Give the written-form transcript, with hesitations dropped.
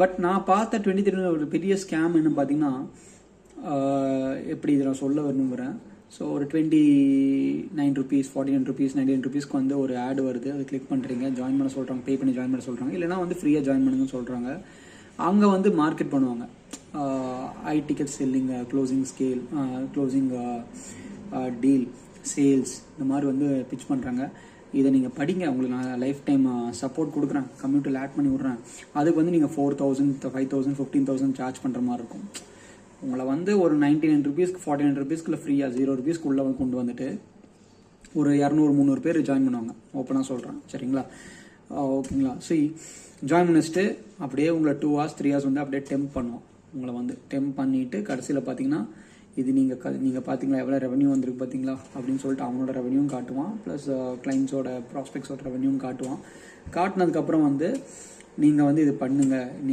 But நான் பார்த்த 23 ஒரு பெரிய ஸ்கேம் என்ன பார்த்தீங்கன்னா, எப்படி இதை நான் சொல்ல விரும்புகிறேன். ஸோ ஒரு 29 ருபீஸ், 49 ருபீஸ், 99 ருபீஸ்க்கு வந்து ஒரு ஆடு வருது. அது கிளிக் பண்ணுறீங்க, ஜாயின் பண்ண சொல்கிறாங்க, பே பண்ணி ஜாயின் பண்ண சொல்கிறாங்க, இல்லைனா வந்து ஃப்ரீயாக ஜாயின் பண்ணுங்கன்னு சொல்கிறாங்க. அங்கே வந்து மார்க்கெட் பண்ணுவாங்க. High ticket selling, closing scale, closing deal, sales, இந்த மாதிரி வந்து பிச் பண்ணுறாங்க. இதை நீங்கள் படிங்க, உங்களுக்கு நான் லைஃப் டைம் சப்போர்ட் கொடுக்குறேன், கம்யூனிட்டியில் ஆட் பண்ணி விட்றேன். அதுக்கு வந்து நீங்கள் 4000, 5000, 15000 சார்ஜ் பண்ணுற மாதிரி இருக்கும். உங்களை வந்து ஒரு 99 ருபீஸ்க்கு, 49 ருபீஸ்க்குள்ள ஃப்ரீயாக 0 ருபீஸ்க்குள்ளே கொண்டு வந்துட்டு ஒரு 200-300 பேர் ஜாயின் பண்ணுவாங்க. ஓப்பனாக சொல்கிறேன், சரிங்களா? ஓகேங்களா? ஜாயின் பண்ணிச்சுட்டு அப்படியே உங்களை 2 hours 3 hours வந்து அப்படியே டெம்ப் பண்ணுவோம். உங்களை வந்து டெம்ப் பண்ணிவிட்டு கடைசியில் பார்த்தீங்கன்னா, இது நீங்கள் பார்த்தீங்களா எவ்வளோ ரெவன்யூ வந்திருக்கு பார்த்தீங்களா அப்படின்னு சொல்லிட்டு அவனோட ரெவன்யூவும் காட்டுவான், ப்ளஸ் கிளைண்ட்ஸோட ப்ராஸ்பெக்ட்ஸோட ரெவன்யூவும் காட்டுவான். காட்டினதுக்கப்புறம் வந்து நீங்கள் வந்து இது பண்ணுங்கள். நீங்கள்